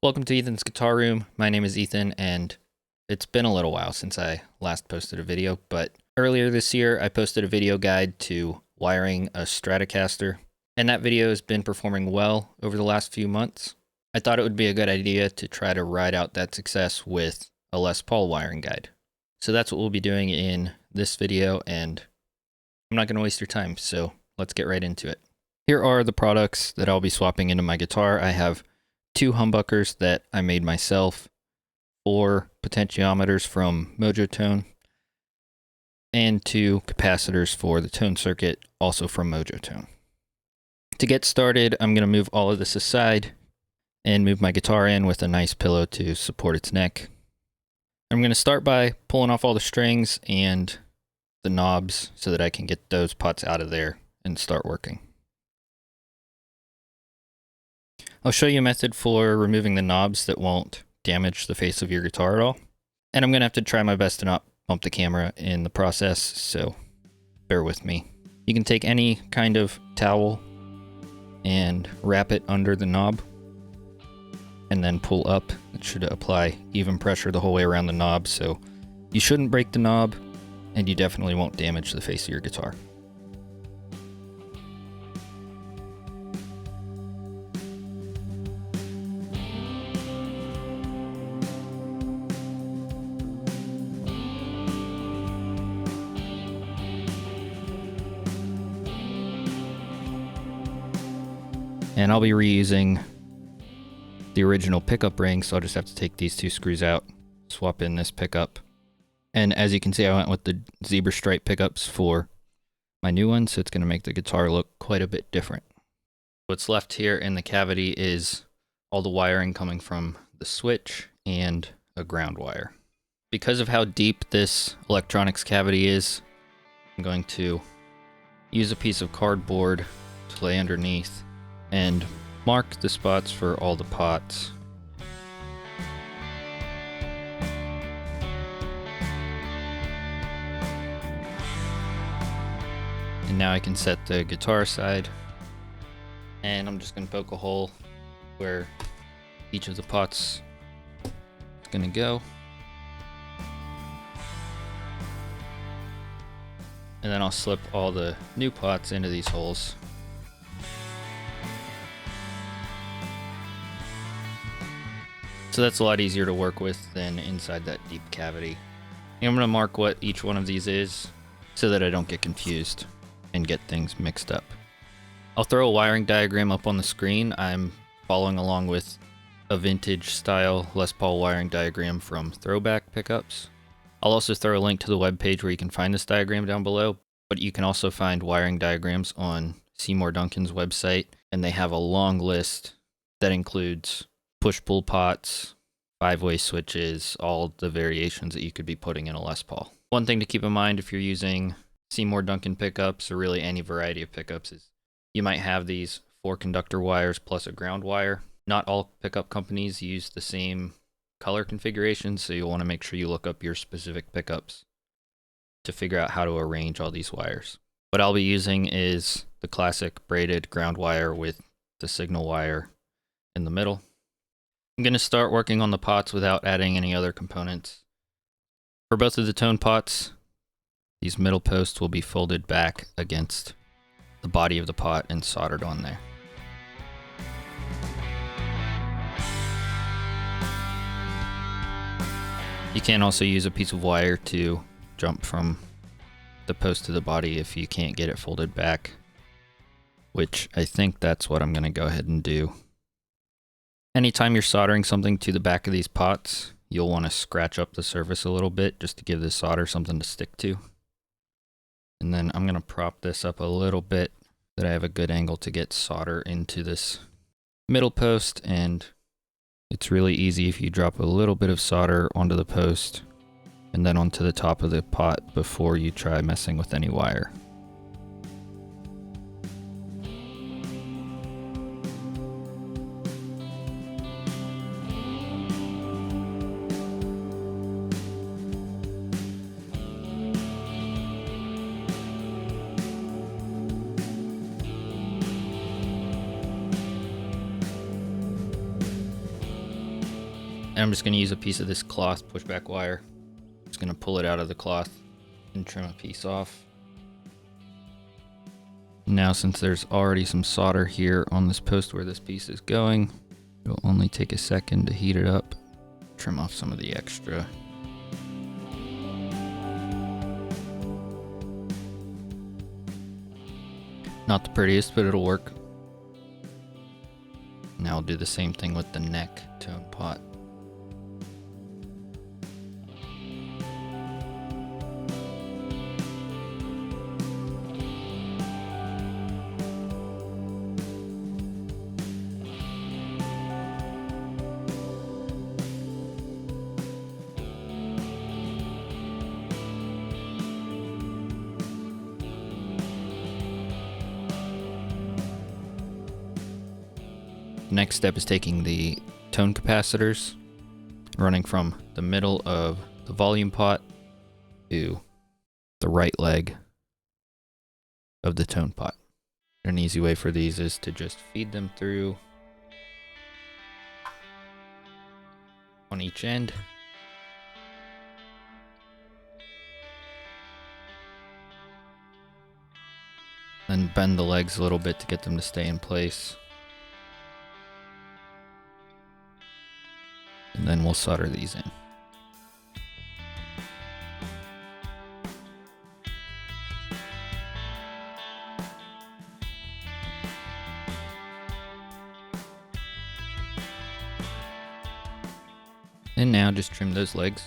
Welcome to Ethan's Guitar Room. My name is Ethan, and it's been a little while since I last posted a video, but earlier this year I posted a video guide to wiring a Stratocaster, and that video has been performing well over the last few months. I thought it would be a good idea to try to ride out that success with a Les Paul wiring guide. So that's what we'll be doing in this video, and I'm not going to waste your time, so let's get right into it. Here are the products that I'll be swapping into my guitar. I have 2 humbuckers that I made myself, 4 potentiometers from Mojotone, and 2 capacitors for the tone circuit, also from Mojotone. To get started, I'm going to move all of this aside and move my guitar in with a nice pillow to support its neck. I'm going to start by pulling off all the strings and the knobs so that I can get those pots out of there and start working. I'll show you a method for removing the knobs that won't damage the face of your guitar at all. And I'm going to have to try my best to not bump the camera in the process, so bear with me. You can take any kind of towel and wrap it under the knob and then pull up. It should apply even pressure the whole way around the knob, so you shouldn't break the knob and you definitely won't damage the face of your guitar. And I'll be reusing the original pickup ring, so I'll just have to take these 2 screws out, swap in this pickup. And as you can see, I went with the zebra stripe pickups for my new one, so it's going to make the guitar look quite a bit different. What's left here in the cavity is all the wiring coming from the switch and a ground wire. Because of how deep this electronics cavity is, I'm going to use a piece of cardboard to lay underneath and mark the spots for all the pots. And now I can set the guitar aside, and I'm just going to poke a hole where each of the pots is going to go. And then I'll slip all the new pots into these holes. So that's a lot easier to work with than inside that deep cavity. And I'm going to mark what each one of these is so that I don't get confused and get things mixed up. I'll throw a wiring diagram up on the screen. I'm following along with a vintage style Les Paul wiring diagram from THROBACK pickups. I'll also throw a link to the webpage where you can find this diagram down below, but you can also find wiring diagrams on SEYMOUR Duncan's website, and they have a long list that includes push-pull pots, 5-way switches, all the variations that you could be putting in a Les Paul. One thing to keep in mind if you're using SEYMOUR Duncan pickups, or really any variety of pickups, is you might have these 4 conductor wires plus a ground wire. Not all pickup companies use the same color configuration, so you'll want to make sure you look up your specific pickups to figure out how to arrange all these wires. What I'll be using is the classic braided ground wire with the signal wire in the middle. I'm going to start working on the pots without adding any other components. For both of the tone pots, these middle posts will be folded back against the body of the pot and soldered on there. You can also use a piece of wire to jump from the post to the body if you can't get it folded back, which I think that's what I'm going to go ahead and do. Anytime you're soldering something to the back of these pots, you'll want to scratch up the surface a little bit just to give the solder something to stick to. And then I'm going to prop this up a little bit so that I have a good angle to get solder into this middle post, and it's really easy if you drop a little bit of solder onto the post and then onto the top of the pot before you try messing with any wire. And I'm just going to use a piece of this cloth pushback wire. Just going to pull it out of the cloth and trim a piece off. Now, since there's already some solder here on this post where this piece is going, it'll only take a second to heat it up. Trim off some of the extra. Not the prettiest, but it'll work. Now I'll do the same thing with the neck tone pot. Next step is taking the tone capacitors, running from the middle of the volume pot to the right leg of the tone pot. An easy way for these is to just feed them through on each end. Then bend the legs a little bit to get them to stay in place. And then we'll solder these in. And now just trim those legs.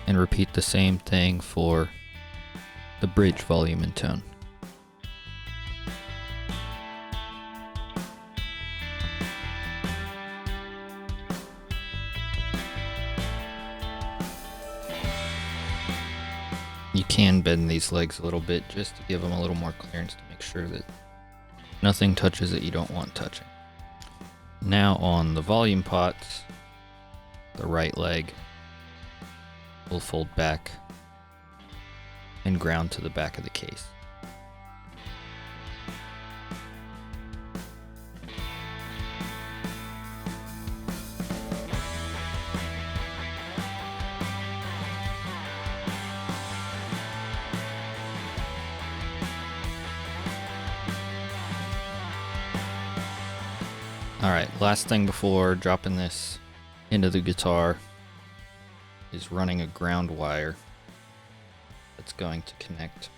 And repeat the same thing for the bridge volume and tone. You can bend these legs a little bit just to give them a little more clearance to make sure that nothing touches that you don't want touching. Now on the volume pots, the right leg will fold back and ground to the back of the case. Alright, last thing before dropping this into the guitar is running a ground wire that's going to connect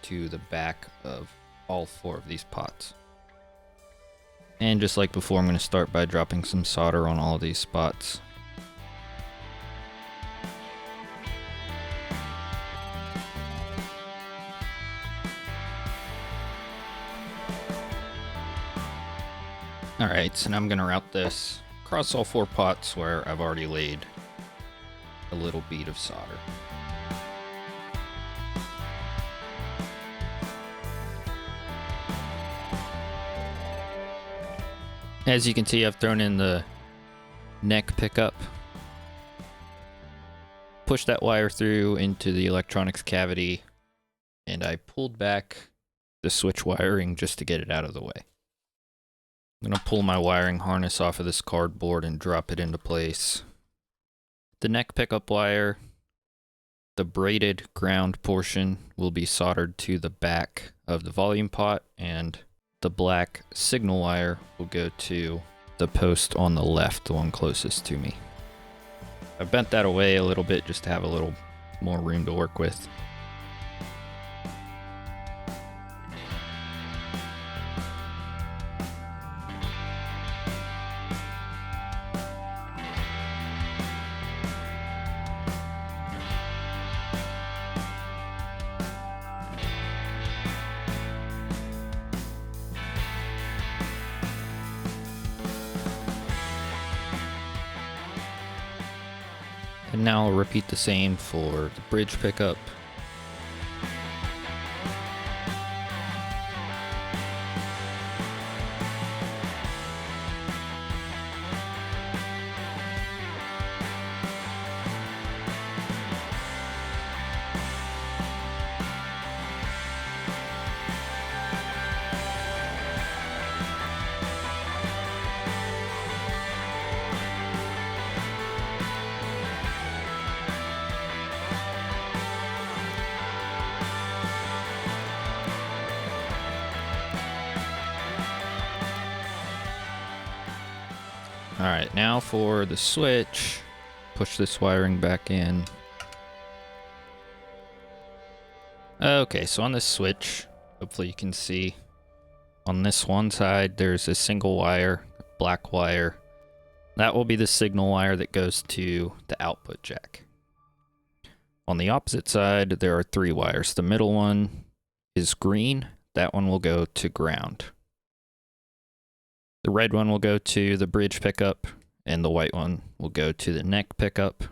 to the back of all 4 of these pots. And just like before, I'm going to start by dropping some solder on all of these spots. Alright, so now I'm going to route this across all 4 pots where I've already laid a little bead of solder. As you can see, I've thrown in the neck pickup. Pushed that wire through into the electronics cavity, and I pulled back the switch wiring just to get it out of the way. I'm going to pull my wiring harness off of this cardboard and drop it into place. The neck pickup wire, the braided ground portion, will be soldered to the back of the volume pot, and the black signal wire will go to the post on the left, the one closest to me. I bent that away a little bit just to have a little more room to work with. And now I'll repeat the same for the bridge pickup. Alright, now for the switch. Push this wiring back in. Okay, so on this switch, hopefully you can see, on this one side there's a single wire, black wire. That will be the signal wire that goes to the output jack. On the opposite side, there are 3 wires. The middle one is green. That one will go to ground. The red one will go to the bridge pickup, and the white one will go to the neck pickup. I'm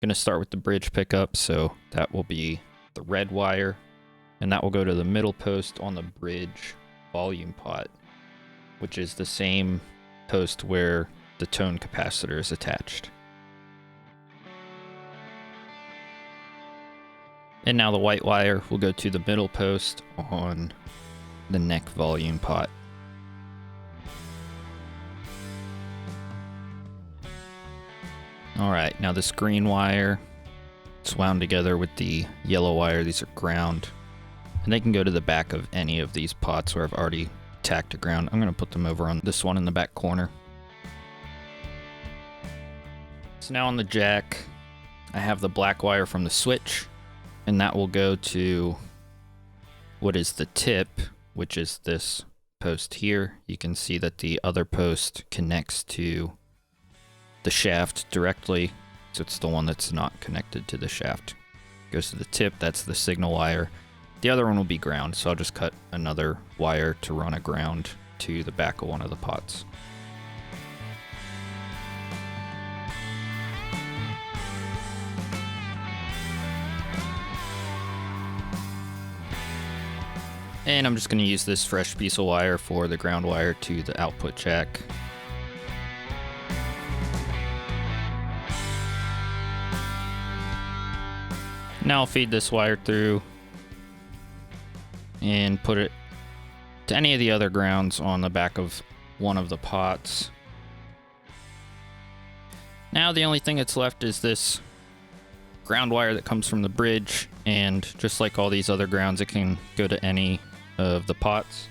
going to start with the bridge pickup, so that will be the red wire, and that will go to the middle post on the bridge volume pot, which is the same post where the tone capacitor is attached. And now the white wire will go to the middle post on the neck volume pot. Alright, now this green wire is wound together with the yellow wire. These are ground. And they can go to the back of any of these pots where I've already tacked to ground. I'm going to put them over on this one in the back corner. So now on the jack, I have the black wire from the switch, and that will go to what is the tip, which is this post here. You can see that the other post connects to the shaft directly, so it's the one that's not connected to the shaft. Goes to the tip, that's the signal wire. The other one will be ground, so I'll just cut another wire to run a ground to the back of one of the pots. And I'm just going to use this fresh piece of wire for the ground wire to the output jack. Now I'll feed this wire through and put it to any of the other grounds on the back of one of the pots. Now the only thing that's left is this ground wire that comes from the bridge, and just like all these other grounds, it can go to any of the pots.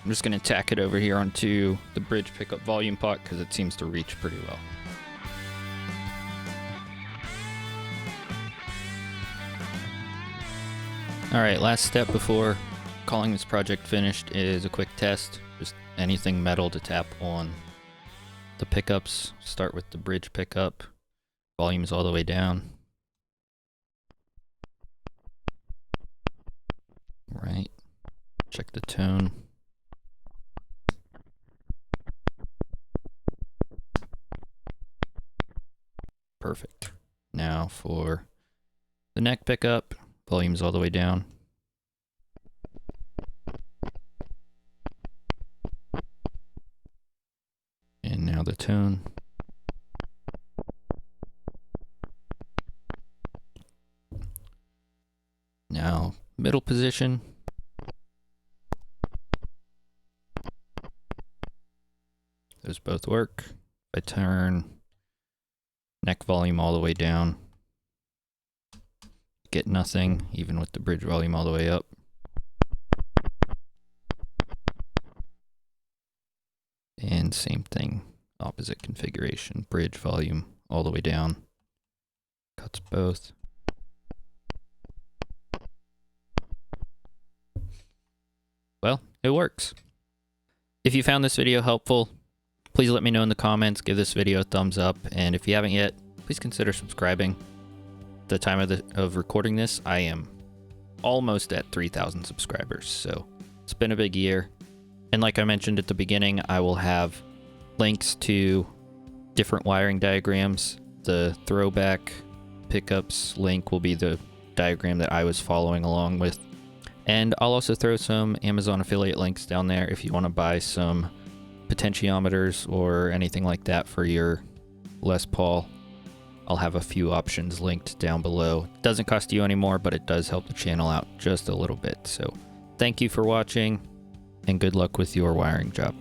I'm just going to tack it over here onto the bridge pickup volume pot because it seems to reach pretty well. Alright, last step before calling this project finished is a quick test. Just anything metal to tap on the pickups. Start with the bridge pickup. Volume's all the way down. Right. Check the tone. Perfect. Now for the neck pickup, volume's all the way down. And now the tone. Now, middle position. Those both work. If I turn neck volume all the way down, get nothing, even with the bridge volume all the way up. And same thing, opposite configuration, bridge volume all the way down. Cuts both. Well, it works. If you found this video helpful, please let me know in the comments, give this video a thumbs up, and if you haven't yet, please consider subscribing. At the time of recording this, I am almost at 3,000 subscribers, so it's been a big year. And like I mentioned at the beginning, I will have links to different wiring diagrams. The throwback pickups link will be the diagram that I was following along with. And I'll also throw some Amazon affiliate links down there if you want to buy some potentiometers or anything like that for your Les Paul. I'll have a few options linked down below. It doesn't cost you any more, but it does help the channel out just a little bit. So thank you for watching, and good luck with your wiring job.